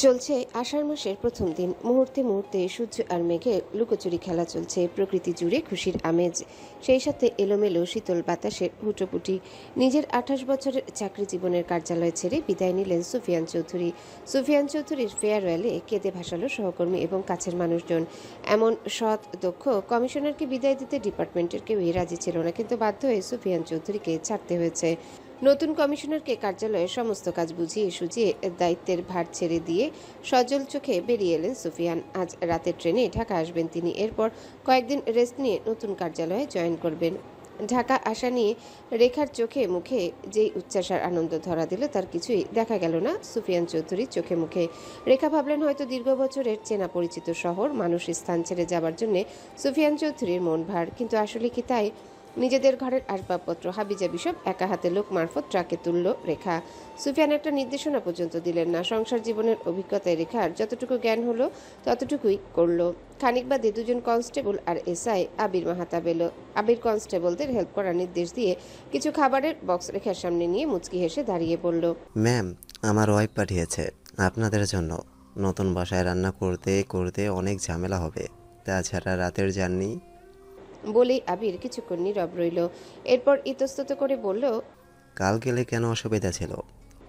চলছে আষাঢ় মাসের প্রথম দিন। মুহূর্তে মুহূর্তে সূর্য আর মেঘে লুকোচুরি খেলা চলছে। প্রকৃতি জুড়ে খুশির আমেজ, সেই সাথে এলোমেলো শীতল বাতাসের হুটোপুটি। নিজের 28 বছরের চাকরি জীবনের কার্যালয় ছেড়ে বিদায় নিলেন সুফিয়ান চৌধুরী। সুফিয়ান চৌধুরীর ফেয়ারওয়েলে কেঁদে ভাসালো সহকর্মী এবং কাছের মানুষজন। এমন সৎ দক্ষ কমিশনারকে বিদায় দিতে ডিপার্টমেন্টের কেউই রাজি ছিল না, কিন্তু বাধ্য হয়ে সুফিয়ান চৌধুরীকে ছাড়তে হয়েছে। নতুন কমিশনারকে কার্যালয়ের সমস্ত কাজ বুঝিয়ে সুঝিয়ে দায়িত্বের ভার ছেড়ে দিয়ে সজল চোখে বেরিয়ে এলেন সুফিয়ান। আজ রাতের ট্রেনে ঢাকা আসবেন তিনি। এরপর কয়েকদিন রেস্ট নিয়ে নতুন কার্যালয়ে জয়েন করবেন। ঢাকা আসা নিয়ে রেখার চোখে মুখে যেই উচ্ছ্বাসার আনন্দ ধরা দিল, তার কিছুই দেখা গেল না সুফিয়ান চৌধুরীর চোখে মুখে। রেখা ভাবলেন হয়তো দীর্ঘ বছরের চেনা পরিচিত শহর, মানুষ, স্থান ছেড়ে যাবার জন্য সুফিয়ান চৌধুরীর মন ভার। কিন্তু আসলে কি তাই? নিজেদের ঘরের আসবাবপত্র হাবিজাবি সব একা হাতে লোক মারফত ট্রাকে তুলল রেখা। সুফিয়ান একটা নির্দেশনা পর্যন্ত দিলেন না। সংসার জীবনের অভিজ্ঞতায় রেখার যতটুকু জ্ঞান হলো ততটুকুই করলো। খানিক বাদে দুজন কনস্টেবল আর এসআই আবির মাহাতাব এলো। আবির কনস্টেবলদের হেল্প করার নির্দেশ দিয়ে কিছু খাবারের বক্স রেখার সামনে নিয়ে মুচকি হেসে দাঁড়িয়ে পড়ল। ম্যাম, আমার ওয়াইফ পাঠিয়েছে আপনাদের জন্য। নতুন বাসায় রান্না করতে করতে অনেক ঝামেলা হবে, তাছাড়া রাতের জার্নি। বলেই আবির কিছুক্ষণ নীরব রইল। এরপর ইতস্তত করে বলল, কাল গেলে কেন অসুবিধা ছিল?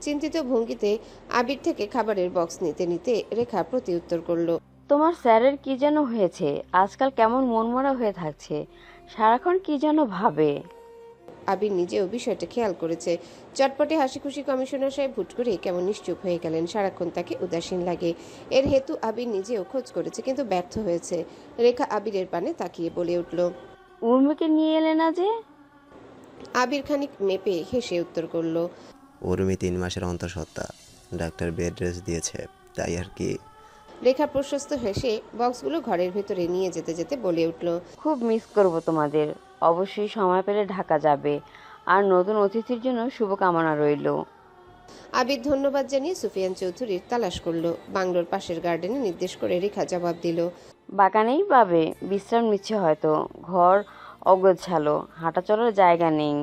চিন্তিত ভঙ্গিতে আবির থেকে খাবারের বক্স নিতে নিতে রেখা প্রতি উত্তর করল, তোমার স্যারের কি যেন হয়েছে, আজকাল কেমন মনমরা হয়ে থাকছে, সারাক্ষণ কি যেন ভাবে। আবির নিজেও বিষয়টা খেয়াল করেছে। চটপটে হাসি খুশি কমিশনার সাহেব হুট করে কেমন নিশ্চুপ হয়ে গেলেন। সারাক্ষণ তাকে উদাসীন লাগে। এর হেতু আবির নিজেও খোঁজ করেছে, কিন্তু ব্যর্থ হয়েছে। রেখা আবিরের পানে তাকিয়ে বলে উঠল, উর্মিকে নিয়ে এলে না যে? আবির খানিক মেপে হেসে উত্তর করল, উর্মি 3 মাসের অন্তঃসত্ত্বা, ডাক্তার বেড রেস্ট দিয়েছে, তাই আর কি। রেখা প্রশস্ত হেসে বক্সগুলো ঘরের ভেতরে নিয়ে যেতে যেতে বলে উঠল, খুব মিস করব তোমাদের। অবশ্যই সময় পেলে ঢাকা যাবে। আর নতুন অতিথির জন্য শুভকামনা রইল। আবির ধন্যবাদ জানিয়ে সুফিয়ান চৌধুরীর তালাশ করলো। বাংলোর পাশের গার্ডেনে নির্দেশ করে রেখা জবাব দিল, বাগানেই পাবে, বিশ্রাম নিচ্ছে হয়তো। ঘর অগোছালো, হাঁটা চলার জায়গা নেই।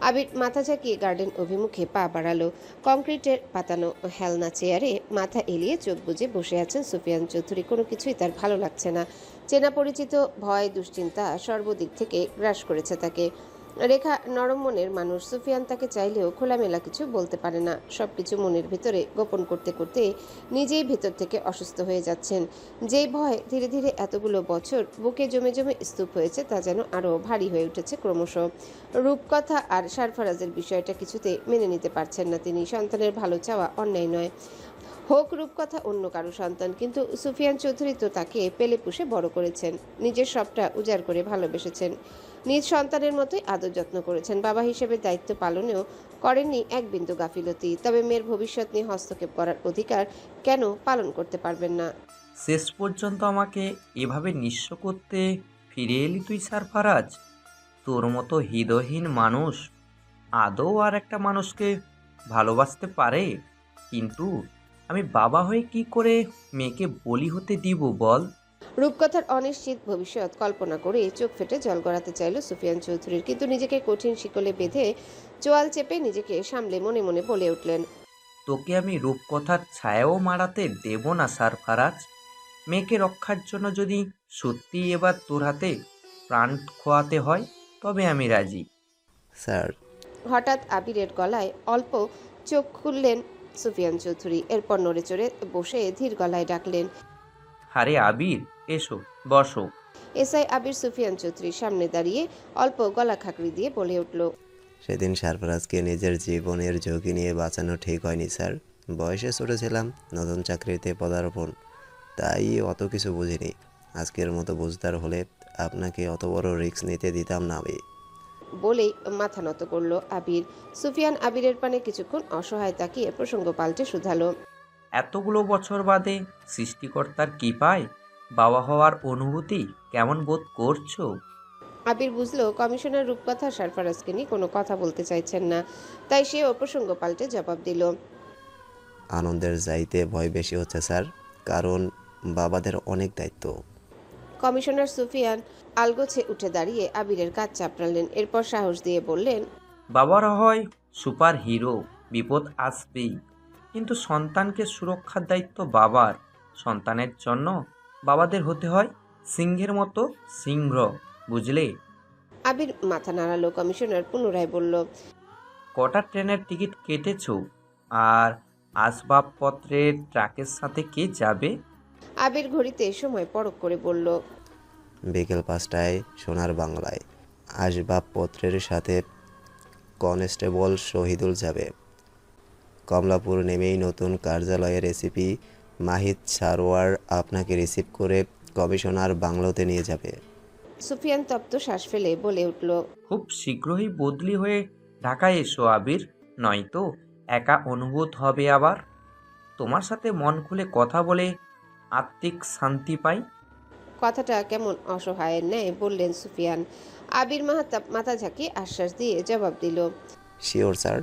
আবির মাথা ঝাঁকিয়ে গার্ডেন অভিমুখে পা বাড়ালো। কংক্রিটের পাতানো হেলনা চেয়ারে মাথা এলিয়ে চোখ বুজে বসে আছেন সুফিয়ান চৌধুরী। কোনো কিছুই তার ভালো লাগছে না। চেনা পরিচিত ভয়, দুশ্চিন্তা সর্বদিক থেকে গ্রাস করেছে তাকে। রেখা নরম মনের মানুষ। সুফিয়ান তাকে চাইলেও খোলামেলা কিছু বলতে পারে না। সবকিছু মনের ভিতরে গোপন করতে করতে নিজেই ভেতর থেকে অসুস্থ হয়ে যাচ্ছেন। যেই ভয় ধীরে ধীরে এতগুলো বছর বুকে জমে জমে স্তূপ হয়েছে, তা যেন আরও ভারী হয়ে উঠেছে ক্রমশ। রূপকথা আর সারফারাজের বিষয়টা কিছুতে মেনে নিতে পারছেন না তিনি। সন্তানের ভালো চাওয়া অন্যায় নয়, হোক রূপকথা অন্য কারো সন্তান, কিন্তু সুফিয়ান চৌধুরী তো তাকে পেলে পুষে বড় করেছেন, নিজের সবটা উজাড় করে ভালোবেসেছেন, নিজ সন্তানের মতোই আদর যত্ন করেছেন। বাবা হিসেবে দায়িত্ব পালনেও করেননি এক বিন্দু গাফিলতি। তবে মেয়ের ভবিষ্যৎ নিয়ে হস্তক্ষেপ করার অধিকার কেন পালন করতে পারবেন না? শেষ পর্যন্ত আমাকে এভাবে নিঃস্ব করতে ফিরে এলি তুই সারফারাজ। তোর মতো হৃদয়হীন মানুষ আদৌ আর একটা মানুষকে ভালোবাসতে পারে? কিন্তু আমি বাবা হয়ে কি করে মেয়েকে বলি হতে দিব বল? রূপকথার অনিশ্চিত ভবিষ্যৎ কল্পনা করে চোখ ফেটে জল গড়াতে চাইল সুফিয়ান চৌধুরীর, কিন্তু নিজেকে কঠিন শিকলে বেঁধে চোয়াল চেপে নিজেকে সামলে মনে মনে বলে উঠলেন, তোকে আমি রূপকথার ছায়াও মারাতে দেব না সারফারাজ। মেয়েকে রক্ষার জন্য যদি সত্যি এবার তোর হাতে প্রাণ খোয়াতে হয় তবে আমি রাজি। স্যার, হঠাৎ আবিরের গলায় অল্প চোখ খুললেন সুফিয়ান চৌধুরী। এরপর নড়ে চড়ে বসে ধীর গলায় ডাকলেন, আরে আবির, এসো, বসো। এসআই আবির সুফিয়ান চৌধুরীর সামনে দাঁড়িয়ে অল্প গলা খাকড়ি দিয়ে বলে উঠল, সেদিন সারফরাজকে নিজের জীবনের ঝুঁকি নিয়ে বাঁচানো ঠিক হয়নি স্যার। বয়সে ছোট ছিলাম, নতুন চাকরিতে পদার্পণ, তাই অত কিছু বুঝিনি। আজকের মতো বুঝদার হলে আপনাকে অত বড় রিস্ক নিতে দিতাম না আমি। বলেই মাথা নত করল আবির। সুফিয়ান আবিরের পানে কিছুক্ষণ অসহায় তাকিয়ে প্রসঙ্গ পাল্টে শুধালো, এতগুলো বছর বাদে সৃষ্টিকর্তার কৃপায় বাবা হওয়ার অনুভূতি কেমন বোধ করছো? আবির বুঝলো কমিশনার রূপকথা সারফারাজকে নিয়ে কোনো কথা বলতে চাইছেন না, তাই সে প্রসঙ্গ পাল্টে জবাব দিল, আনন্দের চাইতে ভয় বেশি হচ্ছে স্যার, কারণ বাবাদের অনেক দায়িত্ব। কমিশনার সুফিয়ান আলগোছে উঠে দাঁড়িয়ে আবিরের কাজ চাপড়ালেন। এরপর সাহস দিয়ে বললেন, বাবারা হয় সুপার হিরো, বিপদ আসবেই, কিন্তু সন্তানকে সুরক্ষার দায়িত্ব বাবার। সন্তানের জন্য বাবাদের হতে হয় সিংহের মতো সিংহ, বুঝলে? আবির মাথা নাড়ালো। কমিশনার পুনরায় বলল, কটা ট্রেনের টিকিট কেটেছো? আর আসবাবপত্রের ট্রাকের সাথে কে যাবে? আবির ঘড়িতে সময় পরখ করে বলল, বিকেল 5টায় সোনার বাংলায় আসবাবপত্রের সাথে কনস্টেবল শহীদুল যাবে। কমলাপুর নেমেই নতুন কার্যালয়ের এসিপি মাহিদ সারোয়ার আপনাকে রিসিভ করে কমিশনার বাংলোতে নিয়ে যাবে। সুফিয়ান তপ্ত শ্বাস ফেলে বলে উঠল, খুব শীঘ্রই বদলি হয়ে ঢাকায় এসো আবির, নয়তো একা অনুভূত হবে আবার। তোমার সাথে মন খুলে কথা বলে আত্মিক শান্তি পাই। কথাটা কেমন অসহায়ের ন্যায় বললেন সুফিয়ান। আবির মাহাতাব মাথা ঝাঁকিয়ে আশ্বাস দিয়ে জবাব দিল, sure sir.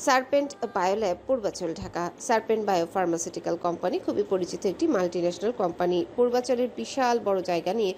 Serpent biolab, Purbachal, Dhaka. Serpent bio pharmaceutical company খুবই পরিচিত একটি মাল্টিন্যাশনাল কোম্পানি। পূর্বাচলের বিশাল বড় জায়গা নিয়ে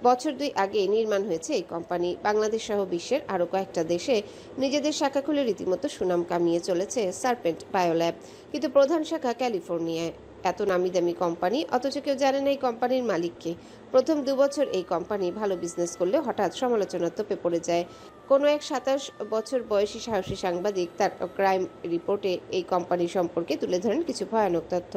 বছর 2 আগে নির্মাণ হয়েছে এই কোম্পানি। বাংলাদেশ সহ বিশ্বের আরও কয়েকটা দেশে নিজেদের শাখা খুলে রীতিমতো সুনাম কামিয়ে চলেছে সার্পেন্ট বায়োল্যাব, কিন্তু প্রধান শাখা ক্যালিফোর্নিয়ায়। এত নামি দামি কোম্পানি, অথচ কেউ জানে না এই কোম্পানির মালিককে। প্রথম 2 বছর এই কোম্পানি ভালো বিজনেস করলে হঠাৎ সমালোচনার তোপে পড়ে যায়। কোনো এক 27 বছর বয়সী সাহসী সাংবাদিক তার ক্রাইম রিপোর্টে এই কোম্পানি সম্পর্কে তুলে ধরেন কিছু ভয়ানক তথ্য।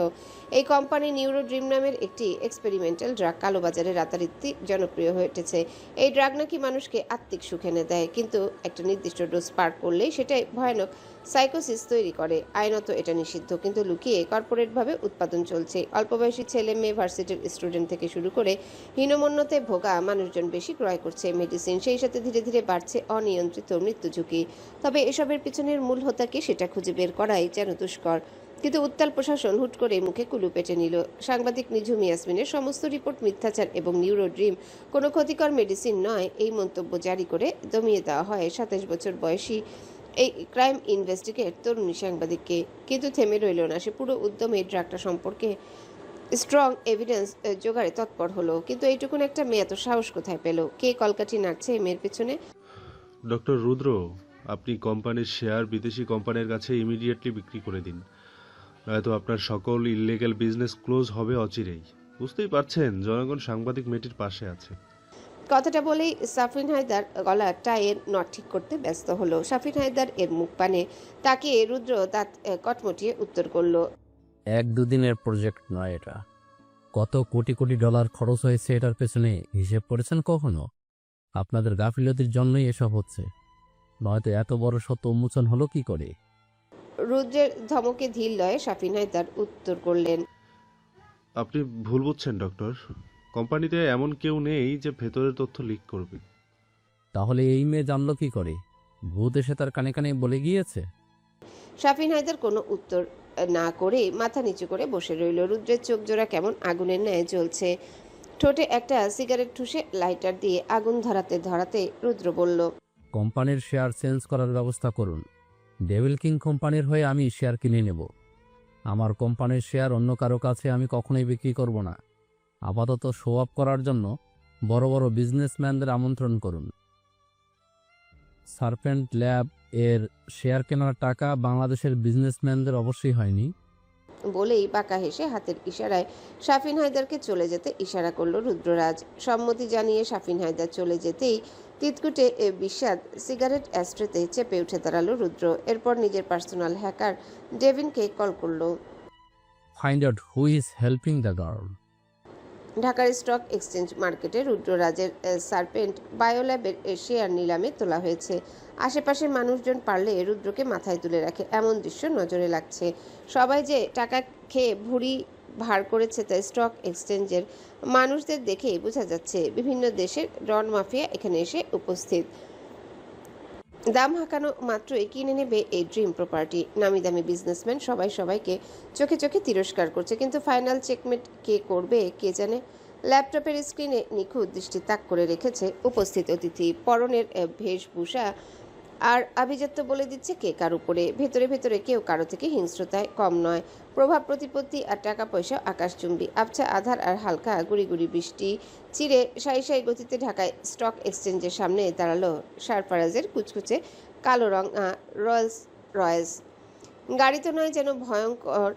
এই কোম্পানি নিউরো ড্রিম নামের একটি এক্সপেরিমেন্টাল ড্রাগ কালোবাজারে রাতারাতি জনপ্রিয় হয়ে উঠেছে। এই ড্রাগ নাকি মানুষকে আত্মিক সুখ এনে দেয়, কিন্তু একটা নির্দিষ্ট ডোজ পার করলেই সেটাই ভয়ানক সাইকোসিস তৈরি করে। আইনত এটা নিষিদ্ধ, কিন্তু লুকিয়ে কর্পোরেটভাবে উৎপাদন চলছে। অল্প বয়সী ছেলে মেয়ে, ভার্সিটির স্টুডেন্ট থেকে শুরু করে হীনমন্যতে ভোগা মানুষজন বেশি ক্রয় করছে মেডিসিন। সেই সাথে ধীরে ধীরে বাড়ছে অনিয়ন্ত্রিত মৃত্যু ঝুঁকি। তবে এসবের পিছনের মূল হোতা কি সেটা খুঁজে বের করাই যেন দুষ্কর। কিন্তু উত্তাল প্রশাসন হুট করে মুখে কুলু পেটে নিল। সাংবাদিক নিঝুম ইয়াসমিনের সমস্ত রিপোর্ট মিথ্যাচার এবং নিউরো ড্রিম কোনো ক্ষতিকর মেডিসিন নয়, এই মন্তব্য জারি করে দমিয়ে দেওয়া হয় 27 বছর বয়সী এই ক্রাইম ইনভেস্টিগেট তরুণী সাংবাদিককে। কিন্তু থেমে রইল না, সে পুরো উদ্যমে ড্রাগটা সম্পর্কে স্ট্রং এভিডেন্স জোগাড়ে তৎপর হলো। কিন্তু এইটুকুন একটা মেয়ে এত সাহস কোথায় পেল? কে কলকাঠি নাড়ছে এই মেয়ের পেছনে? ডক্টর রুদ্র, আপনি কোম্পানির শেয়ার বিদেশি কোম্পানির কাছে ইমিডিয়েটলি বিক্রি করে দিন, নয়তো আপনার সকল ইললিগ্যাল বিজনেস ক্লোজ হবে অচিরেই। বুঝতেই পারছেন জনগণ সাংবাদিক মেয়েটির পাশে আছে। কথাটা বলেই সাফিন হায়দার গলার টাইয়ের নট ঠিক করতে ব্যস্ত হলো। সাফিন হায়দার এর মুখ পানে তাকিয়ে রুদ্র দাঁত কটমটিয়ে উত্তর করল, 1-2 দিনের প্রজেক্ট নয় এটা। কত কোটি কোটি ডলার খরচ হয়েছে এটার পেছনে, হিসেব করেছেন কখনো? আপনাদের গাফিলতির জন্যই এসব হচ্ছে, নয়তো এত বড় সত্য উন্মোচন হলো কি করে? রুদ্রের ধমকে ধীর লয়ে সাফিন হায়দার উত্তর করলেন, আপনি ভুল বুঝছেন ডক্টর। কোম্পানিতে এমন কেউ নেই যে ভেতরের তথ্য লিক করবে। তাহলে এই মেয়ে জানলো কি করে? ভূত এসে তার কানে কানে বলে গিয়েছে? সাফিন হায়দার কোনো উত্তর না করে মাথা নিচু করে বসে রইল। রুদ্রের চোখ জোড়া কেমন আগুনের ন্যায় জ্বলছে। ঠোঁটে একটা সিগারেট ঠুসে লাইটার দিয়ে আগুন ধরাতে ধরাতে রুদ্র বলল, কোম্পানির শেয়ার চেঞ্জ করার ব্যবস্থা করুন। ডেভিল কিং কোম্পানির হয়ে আমি শেয়ার কিনে নেব। আমার কোম্পানির শেয়ার অন্য কারো কাছে আমি কখনোই বিক্রি করব না। আপাতত শো অফ করার জন্য বড় বড় বিজনেসম্যানদের আমন্ত্রণ করুন। সার্পেন্ট ল্যাব এর শেয়ার কেনার টাকা বাংলাদেশের বিজনেসম্যানদের অবশ্যই হয়নি। বলেই বাঁকা হেসে হাতের ইশারায় সাফিন হায়দারকে চলে যেতে ইশারা করল রুদ্ররাজ। সম্মতি জানিয়ে সাফিন হায়দার চলে যেতেই তিতকুটে বিস্বাদ সিগারেট অ্যাস্ট্রেতে চেপে উঠে দাঁড়ালো রুদ্র। এরপর নিজের পার্সোনাল হ্যাকার ডেভিনকে কল করলো। Find out who is helping the girl. ঢাকার স্টক এক্সচেঞ্জ মার্কেটে রুদ্ররাজের সার্পেন্ট বায়োল্যাবের শেয়ার নিলামে তোলা হয়েছে। আশেপাশের মানুষজন পারলে রুদ্রকে মাথায় তুলে রাখে, এমন দৃশ্য নজরে লাগছে। সবাই যে টাকা খেয়ে ভুঁড়ি ভার করেছে তা স্টক এক্সচেঞ্জের মানুষদের দেখেই বোঝা যাচ্ছে। বিভিন্ন দেশের ডন মাফিয়া এখানে এসে উপস্থিত। দাম হাঁকানো মাত্রই কিনে নেবে এই ড্রিম প্রপার্টি। নামি দামি বিজনেসম্যান সবাই সবাইকে চোখে চোখে তিরস্কার করছে, কিন্তু ফাইনাল চেকমেট কে করবে কে জানে। ল্যাপটপের স্ক্রিনে নিখুঁত দৃষ্টি তাক করে রেখেছে উপস্থিত অতিথি। পরনের বেশভূষা আর আভিজাত্য বলে দিচ্ছে কে কার উপরে। ভেতরে ভেতরে কেউ কারো থেকে হিংস্রতায় কম নয়। প্রভাব প্রতিপত্তি আর টাকা পয়সা আকাশচুম্বী। আবছা আধার আর হালকা গুড়ি গুড়ি বৃষ্টি চিরে সাই সাই গতিতে ঢাকায় স্টক এক্সচেঞ্জের সামনে দাঁড়ালো সারফারাজের কুচকুচে কালো রঙা রয়েলস রয়েস গাড়ি তো নয়, যেন ভয়ঙ্কর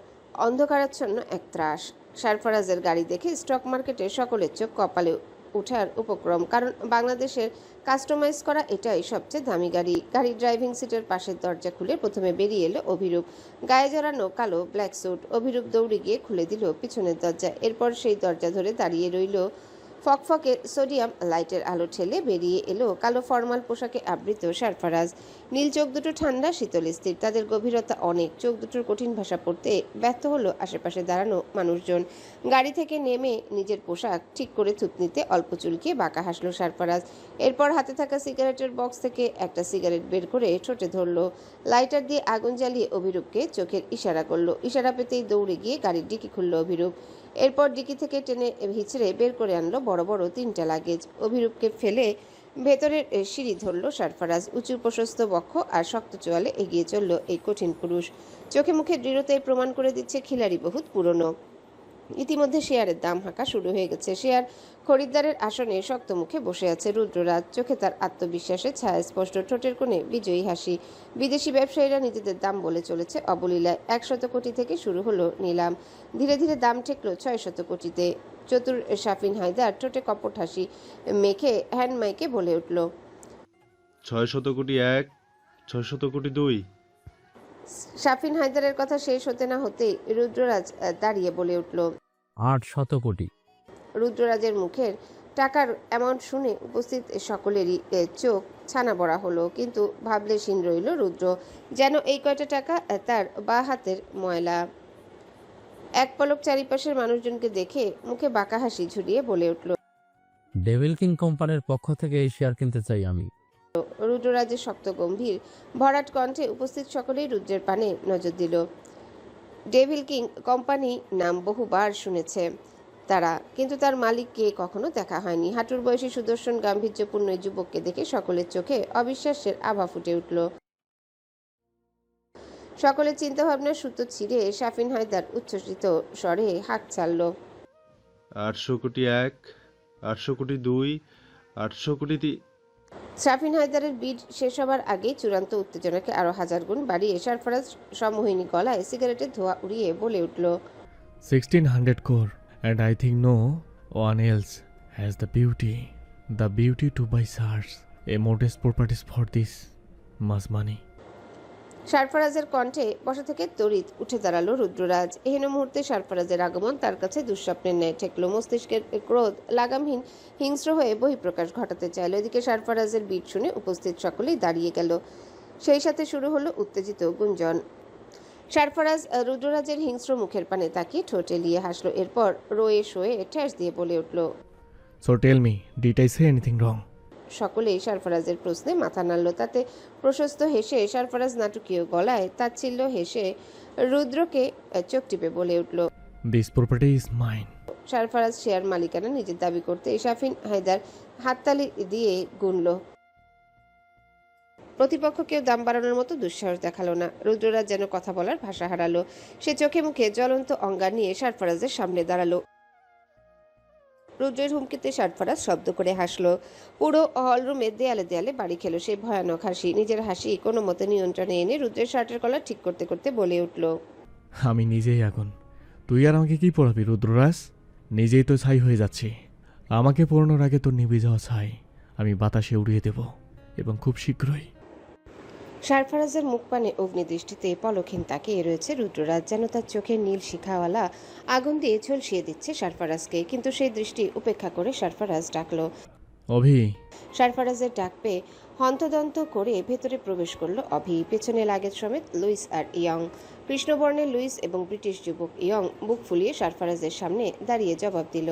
অন্ধকারাচ্ছন্ন এক ত্রাস। সারফারাজের গাড়ি দেখে স্টক মার্কেটে সকলের চোখ কপালে ওঠার উপক্রম, কারণ বাংলাদেশের কাস্টমাইজ করা এটাই সবচেয়ে দামি গাড়ি। গাড়ির ড্রাইভিং সিটের পাশের দরজা খুলে প্রথমে বেরিয়ে এলো অভিরূপ, গায়ে জড়ানো কালো ব্ল্যাক স্যুট। অভিরূপ দৌড়ে গিয়ে খুলে দিল পিছনের দরজা। এরপর সেই দরজা ধরে দাঁড়িয়ে রইল। ফকফকে সোডিয়াম লাইটের আলো ঠেলে বেরিয়ে এলো কালো ফর্মাল পোশাকে আবৃত সারফারাজ। নীল চোখ দুটো ঠান্ডা শীতল স্থির, তাদের গভীরতা অনেক। চোখ দুটোর কঠিন ভাষা পড়তে ব্যর্থ হলো আশেপাশে দাঁড়ানো মানুষজন। গাড়ি থেকে নেমে নিজের পোশাক ঠিক করে থুতনিতে অল্প চুলকিয়ে বাঁকা হাসলো সারফারাজ। এরপর হাতে থাকা সিগারেটের বক্স থেকে একটা সিগারেট বের করে ঠোঁটে ধরলো। লাইটার দিয়ে আগুন জ্বালিয়ে অভিরূপকে চোখের ইশারা করলো। ইশারা পেতেই দৌড়ে গিয়ে গাড়ির ডিকি খুললো অভিরূপ। এরপর ডিকি থেকে টেনে হিচড়ে বের করে আনলো বড় বড় 3টা লাগেজ। অভিরূপকে ফেলে ভেতরের সিঁড়ি ধরল সারফারাজ। উঁচু প্রশস্ত বক্ষ আর শক্ত চোয়ালে এগিয়ে চলল এই কঠিন পুরুষ। চোখে মুখে দৃঢ়তায় প্রমাণ করে দিচ্ছে খিলাড়ি বহুত পুরনো। ইতিমধ্যে শেয়ারের দাম হাঁকা শুরু হয়ে গেছে। শেয়ার খরিদ্দারের আসনে শক্ত মুখে বসে আছে রুদ্ররাজ। চোখে তার আত্মবিশ্বাসের ছায়া স্পষ্ট, ঠোঁটের কোণে বিজয়ী হাসি। বিদেশি ব্যবসায়ীরা নিজেদের দাম বলে চলেছে অবলীলায়। 100 কোটি থেকে শুরু হলো নিলাম। ধীরে ধীরে দাম ঠেকলো 600 কোটিতে। চতুর শাফিন হায়দার ঠোঁটে কপট হাসি মেখে হ্যান্ড মাইকে বলে উঠল, 600 কোটি 1, 600 কোটি 2। শাফিন হায়দারের কথা শেষ হতে না হতেই রুদ্ররাজ দাঁড়িয়ে বলে উঠল। 800 কোটি। রুদ্ররাজের মুখের টাকার অ্যামাউন্ট শুনে উপস্থিত সকলেরই চোখ ছানা বড়া হলো, কিন্তু ভাবলেশীন রইল রুদ্র, যেন এই কয়টা টাকা তার বা হাতের ময়লা। এক পলক চারিপাশের মানুষজনকে দেখে মুখে বাঁকা হাসি ঝুলিয়ে বলে উঠল, ডেভিল কিং কোম্পানির পক্ষ থেকে এই শেয়ার কিনতে চাই আমি। রুদ্ররাজের শক্ত গম্ভীর ভরাট কণ্ঠে উপস্থিত সকলেই রুদ্রের পানে নজর দিল। ডেভিল কিং কোম্পানি নাম বহুবার শুনেছে তারা, কিন্তু তার মালিককে কখনো দেখা হয়নি। হাঁটুর বয়সী সুদর্শন গাম্ভীর্যপূর্ণ এই যুবককে দেখে সকলের চোখে অবিশ্বাসের আভা ফুটে উঠল। সকলের চিন্তাভাবনার সূত্র ছিঁড়ে শাফিন হায়দার উচ্ছ্বসিত স্বরে হাঁক ছাড়ল, 800 কোটি 1, 800 কোটি 2, 800 কোটি 3। শাফিন হায়দারের বিড শেষ হবার আগেই চূড়ান্ত উত্তেজনাকে আরো 1000 গুণ বাড়িয়ে সারফারাজ সম্মোহিনী গলায় সিগারেটের ধোঁয়া উড়িয়ে বলে উঠল, 1600 crore, and I think no one else has the beauty to buy SARS, a modest properties for this much money. সারফারাজের কণ্ঠে বসা থেকে তড়িৎ উঠে দাঁড়ালো রুদ্ররাজ। এহেন মুহূর্তে সারফারাজের আগমন তার কাছে দুঃস্বপ্নের ন্যায় ঠেকল। মস্তিষ্কের ক্রোধ লাগামহীন হিংস্র হয়ে বহিঃপ্রকাশ ঘটাতে চাইল। এদিকে সারফারাজের বিট শুনে উপস্থিত সকলেই দাঁড়িয়ে গেল। সেই সাথে শুরু হলো উত্তেজিত গুঞ্জন। সারফারাজ রুদ্ররাজের হিংস্র মুখের পানে তাকিয়ে ঠোঁট এলিয়ে হাসলো। এরপর রোয়ে শোয়ে ঠেস দিয়ে বলে উঠল, So tell me, did I say anything wrong? সকলেই সারফারাজের প্রশ্নে মাথা নাড়ল। তাতে প্রশস্ত হেসে সারফারাজ নাটকীয় গলায় তাচ্ছিল্য হেসে রুদ্রকে চোখ টিপে বলে উঠল, This property is mine. Sarfaraz share মালিকানা নিজের দাবি করতে শাফিন হায়দার হাততালি দিয়ে গুনল। প্রতিপক্ষকেও দাম বাড়ানোর মতো দুঃসাহস দেখালো না। রুদ্ররাজ যেন কথা বলার ভাষা হারালো। সে চোখে মুখে জ্বলন্ত অঙ্গার নিয়ে সারফারাজের সামনে দাঁড়ালো। রুদ্রের হুমকিতে সারফারাজ শব্দ করে হাসলো। পুরো হলরুমে দেয়ালে দেয়ালে বাড়ি খেলো সে ভয়ানক হাসি। নিজের হাসি কোনো মতে নিয়ন্ত্রণে এনে রুদ্রের শার্টের কলার ঠিক করতে করতে বলে উঠল, আমি নিজেই আগুন, তুই আর আমাকে কি পড়াবি রুদ্ররাজ? নিজেই তো ছাই হয়ে যাচ্ছি। আমাকে পড়ানোর আগে তোর নিভে যাওয়া ছাই আমি বাতাসে উড়িয়ে দেব, এবং খুব শীঘ্রই। সারফারাজের মুখ পানে অগ্নিদৃষ্টিতে পলকহীন তাকিয়ে রয়েছে রুদ্ররাজ, যেন তার চোখের নীল শিখাওয়ালা আগুন দিয়ে ঝলসিয়ে দিচ্ছে সারফারাজকে। কিন্তু সেই দৃষ্টি উপেক্ষা করে সারফারাজ ডাকলো। অভি। সারফারাজের ডাক পেয়ে হন্তদন্ত করে ভেতরে প্রবেশ করলো অভি। পেছনে লাগেজ সমেত লুইস আর ইয়ং। কৃষ্ণবর্ণের লুইস এবং ব্রিটিশ যুবক ইয়ং বুক ফুলিয়ে সারফারাজের সামনে দাঁড়িয়ে জবাব দিল।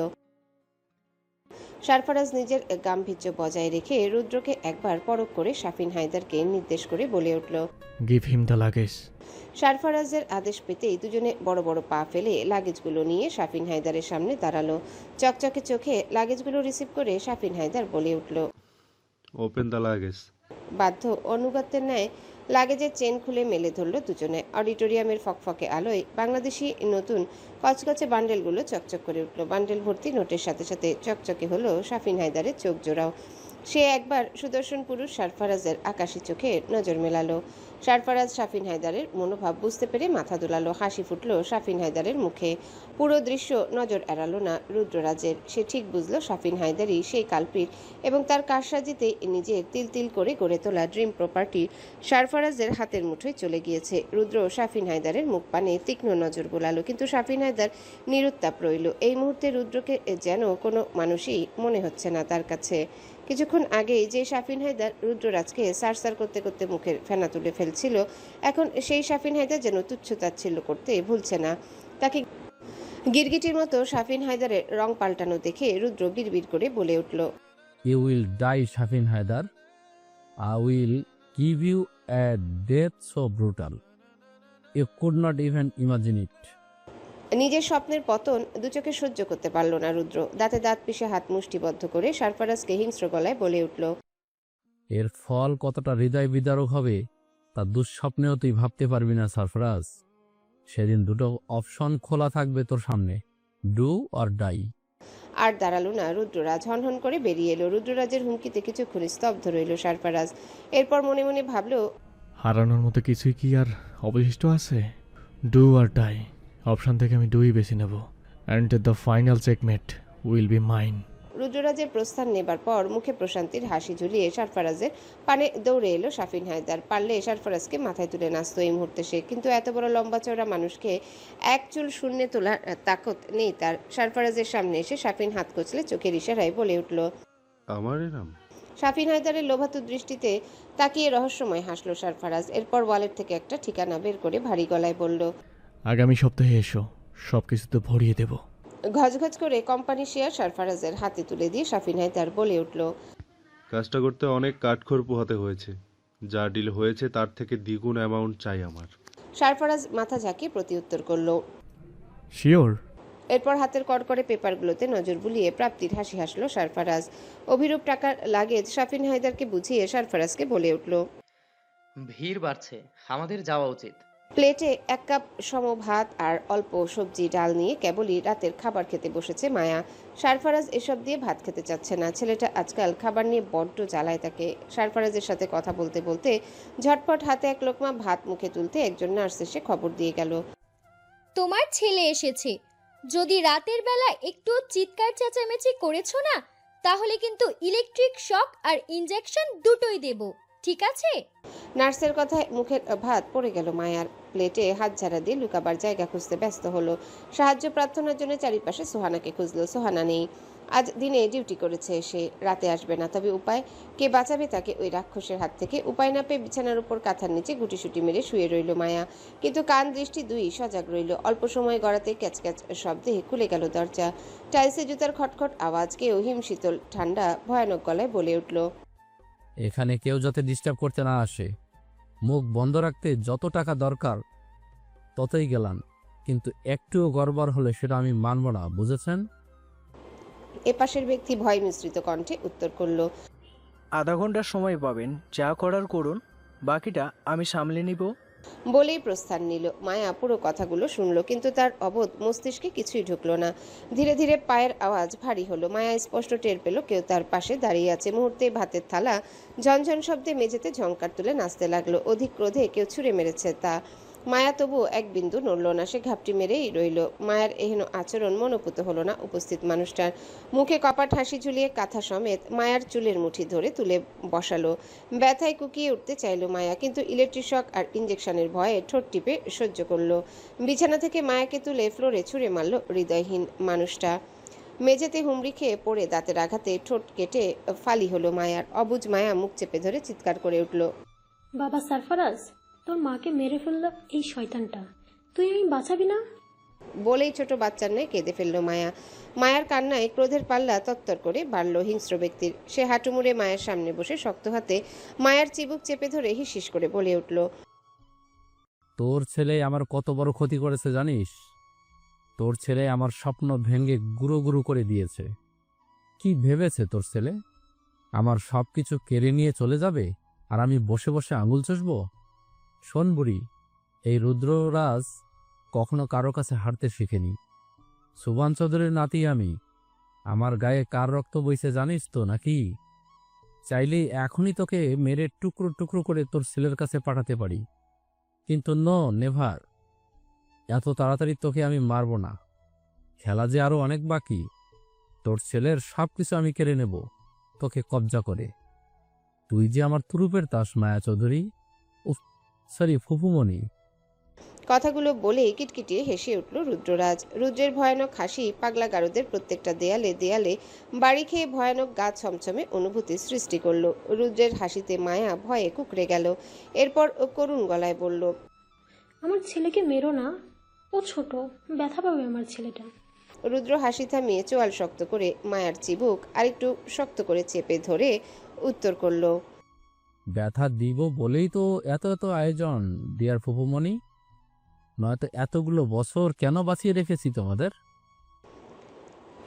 সারফারাজ নিজের গাম্ভীর্য বজায় রেখে রুদ্রকে একবার পরখ করে শাফিন হায়দারকে নির্দেশ করে বলে উঠল, গিভ হিম দ্য লাগেজ। সারফারাজের আদেশ পেতেই দুজনে বড় বড় পা ফেলে লাগেজগুলো নিয়ে শাফিন হায়দারের সামনে দাঁড়ালো। চকচকে চোখে লাগেজগুলো রিসিভ করে শাফিন হায়দার বলে উঠল, ওপেন দ্য লাগেজ। বাধ্য অনুগত্যের ন্যায় লাগেজের চেন খুলে মেলে ধরল দুজনে। অডিটোরিয়ামের ফকফকে আলোয় বাংলাদেশি নতুন কচকচে বান্ডেলগুলো চকচক করে উঠল। বান্ডেল ভর্তি নোটের সাথে সাথে চকচকে হলো শাফিন হায়দারের চোখ জোড়াও। সে একবার সুদর্শন পুরুষ সারফারাজের আকাশী চোখে নজর মেলালো। সারফারাজ শাফিন হায়দারের মনোভাব বুঝতে পেরে মাথা দোলালো। হাসি ফুটল শাফিন হায়দারের মুখে। পুরো দৃশ্য নজর এড়ালো না রুদ্ররাজের। সে ঠিক বুঝল শাফিন হায়দারই সেই কালপিট এবং তার কারসাজিতে নিজের তিল তিল করে গড়ে তোলা ড্রিম প্রপার্টি সারফারাজের হাতের মুঠোয় চলে গিয়েছে। রুদ্র শাফিন হায়দারের মুখ পানে তীক্ষ্ণ নজর বোলালো, কিন্তু শাফিন হায়দার নিরুত্তাপ রইল। এই মুহূর্তে রুদ্রকে যেন কোনো মানুষই মনে হচ্ছে না তার কাছে। কিছুক্ষণ আগেই যে শাফিন হায়দার রুদ্ররাজকে সারসার করতে করতে মুখের ফেনা তুলে ফেলছিল, এখন সেই শাফিন হায়দার যেন তুচ্ছ-তাচ্ছিল্য করতে ভুলছে না। তাকে গিরগিটির মতো শাফিন হায়দারের রং পাল্টানো দেখে রুদ্র বিড়বিড় করে বলে উঠল, you will die Shafin Haider. I will give you a death so brutal you could not even imagine it. নিজের স্বপ্নের পতন দুচোখে সহ্য করতে পারল না রুদ্র। দাঁতে দাঁত পিষে হাত মুষ্টিবদ্ধ করে সারফারাজকে হিংস্র গলায় বলে উঠল, এর ফল কতটা হৃদয় বিদারক হবে তা দুঃস্বপ্নেও তুই ভাবতে পারবি না সারফরাজ। সেদিন দুটো অপশন খোলা থাকবে তোর সামনে, ডু অর ডাই। আর দাঁড়ালো না রুদ্ররাজ। হনহন করে বেরিয়ে এলো। রুদ্ররাজের হুমকিতে কিছুক্ষণ স্তব্ধ রইল সারফারাজ। এরপর মনে মনে ভাবল, হারানোর মতো কিছুই কি আর অবশিষ্ট আছে? ডু আর ডাই অপশন থেকে আমি ডুই বেছে নেব, and the final checkmate will be mine. রুদ্ররাজের প্রস্থান নেবার পর মুখে প্রশান্তির হাসি ঝুলিয়ে সারফারাজের পানে দৌড়ে এলো শাফিন হায়দার। পারলে সারফারাজকে মাথায় তুলে নাচত এই মুহূর্তে সে, কিন্তু এত বড় লম্বা চওড়া মানুষকে এক চুল শূন্যে তোলার তাকত নেই তার। সারফারাজের সামনে এসে শাফিন হাত কচলে চোখের ইশারায় বলে উঠল, আমার নাম? শাফিন হায়দারের লোভাতু দৃষ্টিতে তাকিয়ে রহস্যময় হাসল সারফারাজ। এরপর ওয়ালেট থেকে একটা ঠিকানা বের করে ভারী গলায় বলল, আগামী সপ্তাহে এসো, সব কিছুতে ভরিয়ে দেব। ঘচঘচ করে কোম্পানি শেয়ার সারফারাজের হাতে তুলে দিয়ে শাফিন হায়দার বলে উঠল, কাজটা করতে অনেক কাঠখড় পোহাতে হয়েছে। যা ডিল হয়েছে তার থেকে দ্বিগুণ অ্যামাউন্ট চাই আমার। সারফারাজ মাথা ঝাঁকিয়ে প্রতিউত্তর করল। শিওর? এরপর হাতের কড়কড়ে পেপারগুলোতে নজর বুলিয়ে প্রাপ্তির হাসি হাসলো সারফারাজ। অভিরূপ টাকার লাগেজ শাফিন হায়দারকে বুঝিয়ে সারফারাজকে বলে উঠল, ভিড় বাড়ছে, আমাদের যাওয়া উচিত। প্লেটে এক কাপ সম ভাত আর অল্প সবজি ডাল নিয়ে কেবলই রাতের খাবার খেতে বসেছে মায়া। সারফারাজ এসব দিয়ে ভাত খেতে চাচ্ছে না। ছেলেটা আজকাল খাবার নিয়ে বড্ড জ্বালায় তাকে। সারফারাজের সাথে কথা বলতে বলতে ঝটপট হাতে এক লোকমা ভাত মুখে তুলতে একজন নার্স এসে খবর দিয়ে গেল, তোমার ছেলে এসেছে। যদি রাতের বেলা একটু চিৎকার চেঁচামেচি করেছো না, তাহলে কিন্তু ইলেকট্রিক শক আর ইনজেকশন দুটোই দেব, ঠিক আছে? নার্সের কথায় মুখের ভাত পড়ে গেল মায়ার। প্লেটে হাত ঝাড়া দিয়ে লুকাবার জায়গা খুঁজতে ব্যস্ত হলো। সাহায্য প্রার্থনার জন্য চারিপাশে সোহানাকে খুঁজলো। সোহানা নেই। আজ দিনে ডিউটি করেছে সে, রাতে আসবে না। তবে উপায়, কে বাঁচাবে তাকে ওই রাক্ষসের হাত থেকে? উপায় না পেয়ে বিছানার উপর কাঁথার নিচে গুটিসুটি মেরে শুয়ে রইল মায়া। কিন্তু কান দৃষ্টি দুই সজাগ রইল। অল্প সময় গড়াতে ক্যাচ ক্যাচ শব্দে খুলে গেল দরজা। টাইলসে জুতার খটখট আওয়াজ। কেউ হিমশীতল ঠান্ডা ভয়ানক গলায় বলে উঠল, এখানে কেউ যাতে ডিস্টার্ব করতে না আসে। মুখ বন্ধ রাখতে যত টাকা দরকার ততই গেলাম, কিন্তু একটুও গড়বড় হলে সেটা আমি মানব না, বুঝেছেন? এপাশের ব্যক্তি ভয় মিশ্রিত কণ্ঠে উত্তর করল, আধা ঘন্টার সময় পাবেন, যা করার করুন, বাকিটা আমি সামলে নিব। বলেই প্রস্থান নিল। মায়া পুরো কথাগুলো শুনল, কিন্তু তার অবোধ মস্তিষ্কে কিছুই ঢুকলো না। ধীরে ধীরে পায়ের আওয়াজ ভারী হলো। মায়া স্পষ্ট টের পেল কেউ তার পাশে দাঁড়িয়ে আছে। মুহূর্তে ভাতের থালা ঝনঝন শব্দে মেঝেতে ঝংকার তুলে নাচতে লাগলো। অধিক ক্রোধে কেউ ছুঁড়ে মেরেছে তা। মায়া তবু এক বিন্দু নড়ল না। সে ঘাপটি মেরেই রইল। মায়ের এহেন আচরণ মনোপুত হলো না উপস্থিত মানুষটার। মুখে কপাট হাসি ঝুলিয়ে কাঁথা সমেত মায়ার চুলের মুঠি ধরে তুলে বসালো। ব্যথায় কুকিয়ে উঠতে চাইল মায়া, কিন্তু ইলেকট্রিক শক আর ইঞ্জেকশনের ভয়ে ঠোঁট টিপে সহ্য করলো। বিছানা থেকে মায়াকে তুলে ফ্লোরে ছুঁড়ে মারল হৃদয়হীন মানুষটা। মেঝেতে হুমড়ি খেয়ে পড়ে দাঁতের আঘাতে ঠোঁট কেটে ফালি হলো মায়ার। অবুঝ মায়া মুখ চেপে ধরে চিৎকার করে উঠল, বাবা সারফারাজ, তোর মাকে মেরে ফেললো এই শয়তানটা, তুই আমি বাঁচাবি না? বলেই ছোট বাচ্চার ন্যায় কেঁদে ফেলল মায়া। মায়ার কান্নায় ক্রোধের পাল্লা তত্তর করে বাড়ল হিংস্র ব্যক্তির। সে হাঁটু মুড়ে মায়ের সামনে বসে শক্ত হাতে মায়ার চিবুক চেপে ধরে হিসিস করে বলে উঠল, তোর ছেলে আমার কত বড় ক্ষতি করেছে জানিস? তোর ছেলে আমার স্বপ্ন ভেঙে গুঁড়ো গুঁড়ো করে দিয়েছে। কি ভেবেছে তোর ছেলে? আমার সব কিছু কেড়ে নিয়ে চলে যাবে আর আমি বসে বসে আঙুল চষবো? শোন বুড়ি, এই রুদ্ররাজ কখনো কারো কাছে হারতে শিখেনি। সুবান চৌধুরীর নাতি আমি। আমার গায়ে কার রক্ত বইছে জানিস তো নাকি? চাইলেই এখনই তোকে মেরে টুকরো টুকরো করে তোর ছেলের কাছে পাঠাতে পারি। কিন্তু নেভার। এত তাড়াতাড়ি তোকে আমি মারব না। খেলা যে আরো অনেক বাকি। তোর ছেলের সব কিছু আমি কেড়ে নেব তোকে কবজা করে। তুই যে আমার তুরুপের তাস মায়া চৌধুরী, উফ সরি ফুফুমণি। কথাগুলো বলেই কিটকিটিয়ে হেসে উঠল রুদ্ররাজ। রুদ্রের ভয়ানক হাসি পাগলা গারদের প্রত্যেকটা দেয়ালে দেয়ালে বাড়ি খেয়ে ভয়ানক গা ছমছমে অনুভূতি সৃষ্টি করলো। রুদ্রের হাসিতে মায়া ভয়ে কুঁকড়ে গেল। এরপর ও করুণ গলায় বলল, আমার ছেলেকে মেরো না, ও ছোট, ব্যথা পাবে আমার ছেলেটা। রুদ্র হাসি থামিয়ে চোয়াল শক্ত করে মায়ার চিবুক আরেকটু শক্ত করে চেপে ধরে উত্তর করল, ব্যথা দিব বলেই তো এত এত আয়োজন ডিয়ার ফুফুমণি, নয়তো এতগুলো বছর কেন বাঁচিয়ে রেখেছি তোমাদের।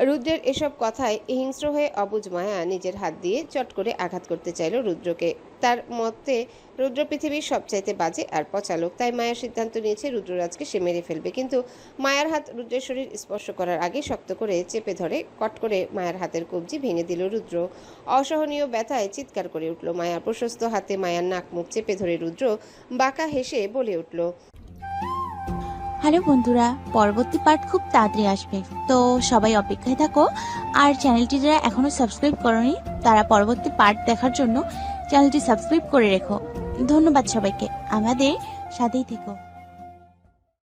রুদ্রের এসব কথায় হিংস্র হয়ে অবুঝ মায়া নিজের হাত দিয়ে চট করে আঘাত করতে চাইল রুদ্রকে। তার মতে রুদ্র পৃথিবীর সবচাইতে বাজে আর পচালক, তাই মায়ার সিদ্ধান্ত নিয়েছে রুদ্ররাজকে সে মেরে ফেলবে। কিন্তু মায়ার হাত রুদ্রের শরীর স্পর্শ করার আগে শক্ত করে চেপে ধরে কট করে মায়ার হাতের কবজি ভেঙে দিল রুদ্র। অসহনীয় ব্যথায় চিৎকার করে উঠল মায়া। প্রশস্ত হাতে মায়ার নাক মুখ চেপে ধরে রুদ্র বাঁকা হেসে বলে উঠল, হ্যালো বন্ধুরা, পরবর্তী পার্ট খুব তাড়াতাড়ি আসবে, তো সবাই অপেক্ষায় থাকো। আর চ্যানেলটি যারা এখনো সাবস্ক্রাইব করোনি তারা পরবর্তী পার্ট দেখার জন্য চ্যানেলটি সাবস্ক্রাইব করে রেখো। ধন্যবাদ সবাইকে, আমাদের সাথেই থেকো।